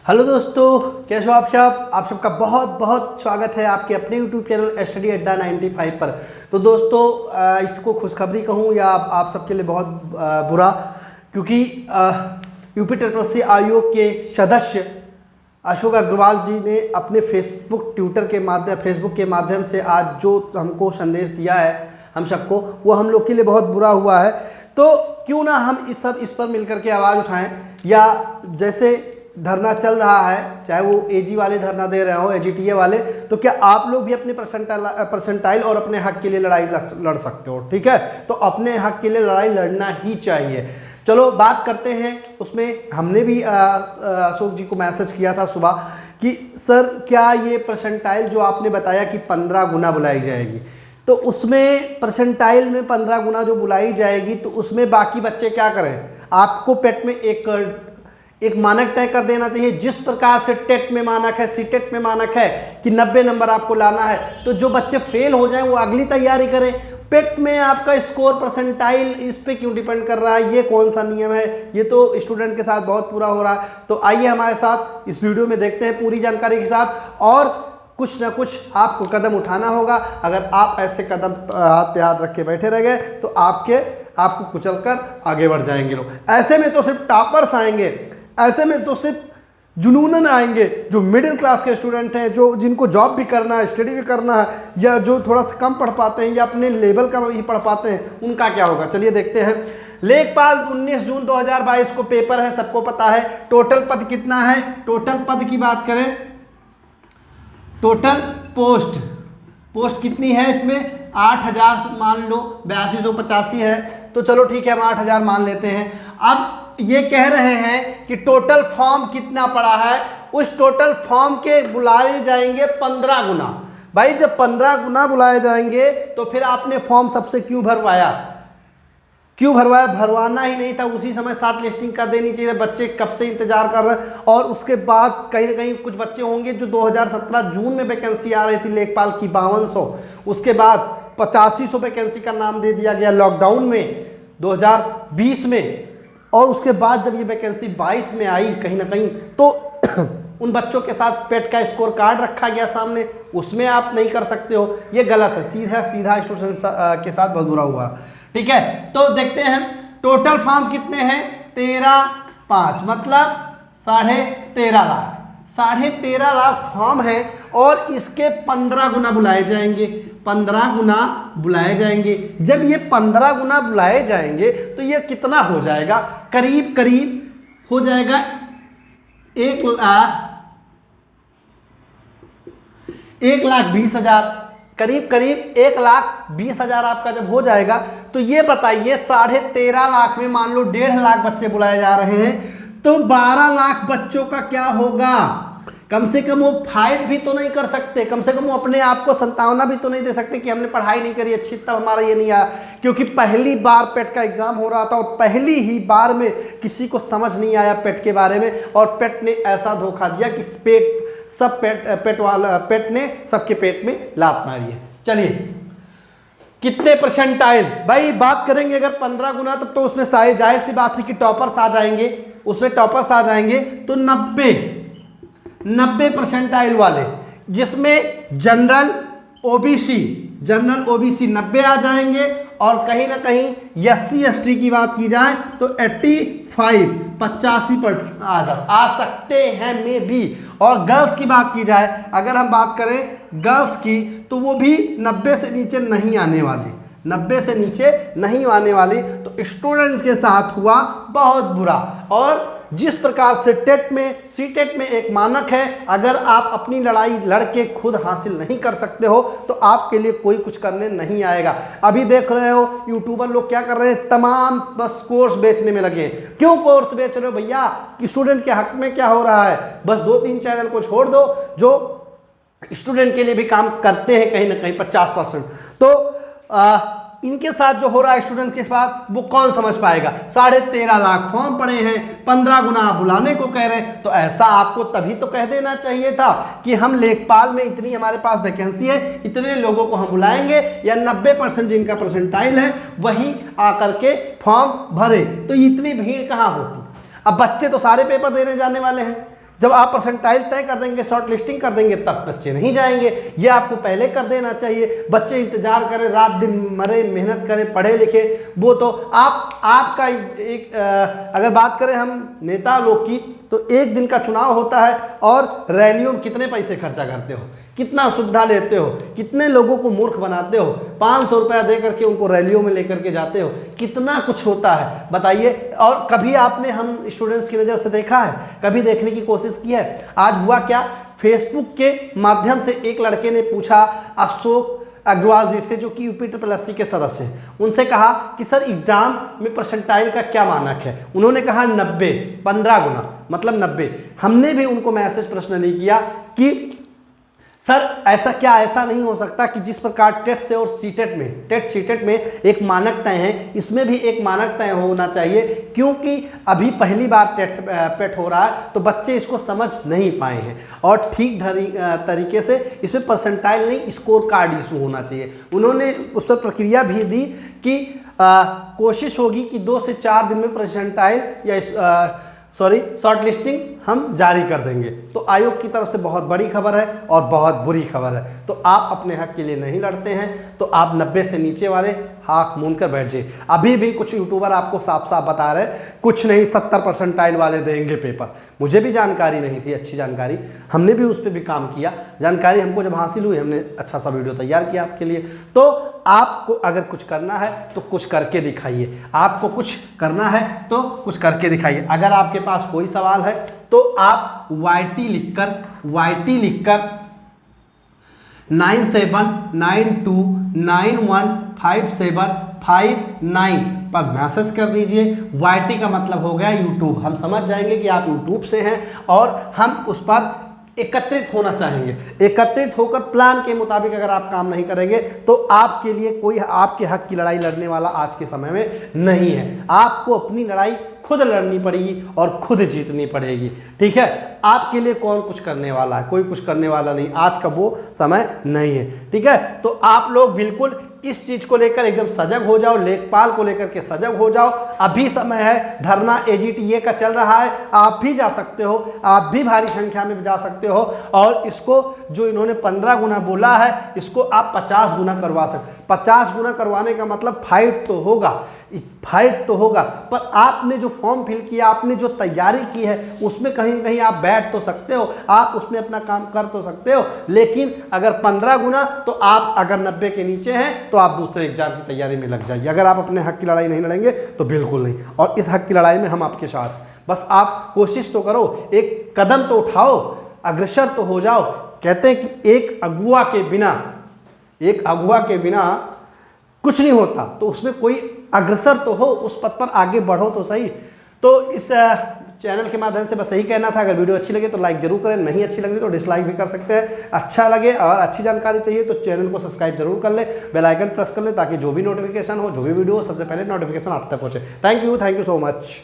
Hello दोस्तों, कैसे हो आप सब। आप सबका बहुत बहुत स्वागत है आपके अपने यूट्यूब चैनल स्टडी अड्डा 95 पर। तो दोस्तों इसको खुशखबरी कहूँ या आप सबके लिए बहुत बुरा, क्योंकि यूपी तटवर्षीय आयोग के सदस्य अशोक अग्रवाल जी ने अपने फेसबुक के माध्यम से आज जो हमको संदेश दिया है हम सबको, वो हम लोग के लिए बहुत बुरा हुआ है। तो क्यों ना हम इस पर मिलकर के आवाज़ उठाएं, या जैसे धरना चल रहा है, चाहे वो एजी वाले धरना दे रहे हो, एजीटीए वाले, तो क्या आप लोग भी अपने परसेंटाइल और अपने हक के लिए लड़ाई लड़ सकते हो। ठीक है, तो अपने हक के लिए लड़ाई लड़ना ही चाहिए। चलो बात करते हैं। उसमें हमने भी अशोक जी को मैसेज किया था सुबह कि सर क्या ये परसेंटाइल जो आपने बताया कि 15 गुना बुलाई जाएगी, तो उसमें परसेंटाइल में 15 गुना जो बुलाई जाएगी, तो उसमें बाकी बच्चे क्या करें। आपको पेट में एक मानक तय कर देना चाहिए। जिस प्रकार से टेट में मानक है, सीटेट में मानक है कि 90 नंबर आपको लाना है, तो जो बच्चे फेल हो जाएं वो अगली तैयारी करें। पेट में आपका स्कोर परसेंटाइल इस पे क्यों डिपेंड कर रहा है, ये कौन सा नियम है, ये तो स्टूडेंट के साथ बहुत बुरा हो रहा है। तो आइए हमारे साथ इस वीडियो में देखते हैं पूरी जानकारी के साथ, और कुछ ना कुछ आपको कदम उठाना होगा। अगर आप ऐसे कदम हाथ पे हाथ रख के बैठे रह गए तो आपको कुचलकर आगे बढ़ जाएंगे लोग। ऐसे में तो सिर्फ टॉपर्स आएंगे, ऐसे में तो सिर्फ जुनूनन आएंगे। जो मिडिल क्लास के स्टूडेंट हैं, जो जिनको जॉब भी करना है, स्टडी भी करना है, या जो थोड़ा सा कम पढ़ पाते हैं या अपने लेवल का भी पढ़ पाते हैं, उनका क्या होगा। चलिए देखते हैं। लेखपाल 19 जून 2022 को पेपर है, सबको पता है। टोटल पद कितना है, टोटल पद की बात करें, टोटल पोस्ट कितनी है इसमें, 8000 मान लो, 8285 है, तो चलो ठीक है हम 8000 मान लेते हैं। अब ये कह रहे हैं कि टोटल फॉर्म कितना पड़ा है, उस टोटल फॉर्म के बुलाए जाएंगे 15 गुना। भाई जब 15 गुना बुलाए जाएंगे तो फिर आपने फॉर्म सबसे क्यों भरवाया, भरवाना ही नहीं था, उसी समय शॉर्ट लिस्टिंग कर देनी चाहिए। बच्चे कब से इंतजार कर रहे हैं। और उसके बाद कहीं ना कहीं कुछ बच्चे होंगे जो 2017 जून में वैकेंसी आ रही थी लेखपाल की 5200, उसके बाद 8500 वैकेंसी का नाम दे दिया गया लॉकडाउन में 2020 में, और उसके बाद जब ये वैकेंसी 22 में आई कहीं ना कहीं, तो उन बच्चों के साथ पेट का स्कोर कार्ड रखा गया सामने, उसमें आप नहीं कर सकते हो, ये गलत है। सीधा स्टूडेंट के साथ बहुत बुरा हुआ। ठीक है, तो देखते हैं टोटल फॉर्म कितने हैं, 13,5 मतलब 13.5 लाख। 13.5 लाख फॉर्म है और इसके 15 गुना बुलाए जाएंगे, 15 गुना बुलाए जाएंगे। जब ये 15 गुना बुलाए जाएंगे तो ये कितना हो जाएगा, करीब हो जाएगा 1,20,000, करीब 1,20,000 आपका जब हो जाएगा, तो ये बताइए 13.5 लाख में मान लो 1.5 लाख बच्चे बुलाए जा रहे हैं, तो 12 लाख बच्चों का क्या होगा। कम से कम वो फाइट भी तो नहीं कर सकते, कम से कम वो अपने आप को संतावना भी तो नहीं दे सकते कि हमने पढ़ाई नहीं करी अच्छी, तब हमारा ये नहीं आया। क्योंकि पहली बार पेट का एग्जाम हो रहा था और पहली ही बार में किसी को समझ नहीं आया पेट के बारे में, और पेट ने ऐसा धोखा दिया कि पेट ने सबके पेट में लात मारी है। चलिए कितने परसेंटाइल, भाई बात करेंगे अगर 15 गुना, तब तो उसमें जाहिर सी बात है कि टॉपर्स आ जाएंगे, उसमें टॉपर्स आ जाएंगे। तो 90 परसेंटाइल वाले, जिसमें जनरल ओबीसी 90 आ जाएंगे, और कहीं ना कहीं SC ST की बात की जाए तो 85 पर आ सकते हैं में भी। और गर्ल्स की बात की जाए, अगर हम बात करें गर्ल्स की, तो वो भी 90 से नीचे नहीं आने वाली। तो स्टूडेंट्स के साथ हुआ बहुत बुरा। और जिस प्रकार से सीटेट में एक मानक है, अगर आप अपनी लड़ाई लड़के खुद हासिल नहीं कर सकते हो तो आपके लिए कोई कुछ करने नहीं आएगा। अभी देख रहे हो यूट्यूबर लोग क्या कर रहे हैं, तमाम बस कोर्स बेचने में लगे। क्यों कोर्स बेच रहे हो भैया, स्टूडेंट के हक में क्या हो रहा है। बस 2-3 चैनल को छोड़ दो जो स्टूडेंट के लिए भी काम करते हैं कहीं ना कहीं 50%। तो इनके साथ जो हो रहा है स्टूडेंट के साथ, वो कौन समझ पाएगा। 13.5 लाख फॉर्म पड़े हैं, 15 गुना बुलाने को कह रहे हैं, तो ऐसा आपको तभी तो कह देना चाहिए था कि हम लेखपाल में इतनी हमारे पास वैकेंसी है, इतने लोगों को हम बुलाएंगे, या 90% जिनका परसेंटाइल है वही आकर के फॉर्म भरे, तो इतनी भीड़ कहाँ होती। अब बच्चे तो सारे पेपर देने जाने वाले हैं, जब आप परसेंटाइल तय कर देंगे, शॉर्ट लिस्टिंग कर देंगे, तब बच्चे नहीं जाएंगे। ये आपको पहले कर देना चाहिए। बच्चे इंतजार करें, रात दिन मरे, मेहनत करें, पढ़े लिखे, वो तो आपका एक अगर बात करें हम नेता लोग की, तो एक दिन का चुनाव होता है और रैलियों में कितने पैसे खर्चा करते हो, कितना सुविधा लेते हो, कितने लोगों को मूर्ख बनाते हो, 500 रुपया दे करके उनको रैलियों में लेकर के जाते हो, कितना कुछ होता है बताइए। और कभी आपने हम स्टूडेंट्स की नज़र से देखा है, कभी देखने की कोशिश की है? आज हुआ क्या, फेसबुक के माध्यम से एक लड़के ने पूछा अशोक अग्रवाल जी से, जो कि UPSSC के सदस्य हैं, उनसे कहा कि सर एग्जाम में परसेंटाइल का क्या मानक है? उन्होंने कहा 90, 15 गुना, मतलब 90। हमने भी उनको मैसेज पर्सनली किया कि सर ऐसा क्या, ऐसा नहीं हो सकता कि जिस प्रकार टेट से और सीटेट में एक मानक तय है, इसमें भी एक मानक तय होना चाहिए, क्योंकि अभी पहली बार पेट हो रहा है, तो बच्चे इसको समझ नहीं पाए हैं और ठीक तरीके से इसमें परसेंटाइल नहीं, स्कोर कार्ड इशू होना चाहिए। उन्होंने उस पर प्रक्रिया भी दी कि कोशिश होगी कि 2 से 4 दिन में परसेंटाइल या शॉर्ट लिस्टिंग हम जारी कर देंगे। तो आयोग की तरफ से बहुत बड़ी खबर है और बहुत बुरी खबर है। तो आप अपने हक के लिए नहीं लड़ते हैं तो आप 90 से नीचे वाले आँख मूंद कर बैठ जाइए। अभी भी कुछ यूट्यूबर आपको साफ साफ बता रहे हैं कुछ नहीं 70 परसेंटाइल वाले देंगे पेपर। मुझे भी जानकारी नहीं थी, अच्छी जानकारी, हमने भी उस पर भी काम किया। जानकारी हमको जब हासिल हुई, हमने अच्छा सा वीडियो तैयार किया आपके लिए। तो आपको अगर कुछ करना है तो कुछ करके दिखाइए, आपको कुछ करना है तो कुछ करके दिखाइए। अगर आपके पास कोई सवाल है तो आप YT लिखकर 9792915759 पर मैसेज कर दीजिए। YT का मतलब हो गया यूट्यूब, हम समझ जाएंगे कि आप यूट्यूब से हैं और हम उस पर एकत्रित होना चाहेंगे। एकत्रित होकर प्लान के मुताबिक अगर आप काम नहीं करेंगे तो आपके लिए कोई आपके हक की लड़ाई लड़ने वाला आज के समय में नहीं है। आपको अपनी लड़ाई खुद लड़नी पड़ेगी और खुद जीतनी पड़ेगी, ठीक है। आपके लिए कौन कुछ करने वाला है? कोई कुछ करने वाला नहीं, आज का वो समय नहीं है, ठीक है। तो आप लोग बिल्कुल इस चीज को लेकर एकदम सजग हो जाओ, लेखपाल को लेकर के सजग हो जाओ। अभी समय है, धरना AGTA का चल रहा है, आप भी जा सकते हो, आप भी भारी संख्या में जा सकते हो और इसको जो इन्होंने 15 गुना बोला है, इसको आप 50 गुना करवा सकते। 50 गुना करवाने का मतलब फाइट तो होगा, पर आपने जो फॉर्म फिल किया, आपने जो तैयारी की है, उसमें कहीं न कहीं आप बैठ तो सकते हो, आप उसमें अपना काम कर तो सकते हो। लेकिन अगर 15 गुना, तो आप अगर 90 के नीचे हैं तो आप दूसरे एग्जाम की तैयारी में लग जाइए। अगर आप अपने हक की लड़ाई नहीं लड़ेंगे तो बिल्कुल नहीं, और इस हक की लड़ाई में हम आपके साथ। बस आप कोशिश तो करो, एक कदम तो उठाओ, अग्रसर तो हो जाओ। कहते हैं कि एक अगुआ के बिना कुछ नहीं होता, तो उसमें कोई अग्रसर तो हो, उस पथ पर आगे बढ़ो तो सही। तो इस चैनल के माध्यम से बस यही कहना था। अगर वीडियो अच्छी लगे तो लाइक जरूर करें, नहीं अच्छी लगी तो डिसलाइक भी कर सकते हैं। अच्छा लगे और अच्छी जानकारी चाहिए तो चैनल को सब्सक्राइब जरूर कर ले, बेल आइकन प्रेस कर ले, ताकि जो भी नोटिफिकेशन हो, जो भी वीडियो हो, सबसे पहले नोटिफिकेशन आप तक पहुंचे। Thank you so much.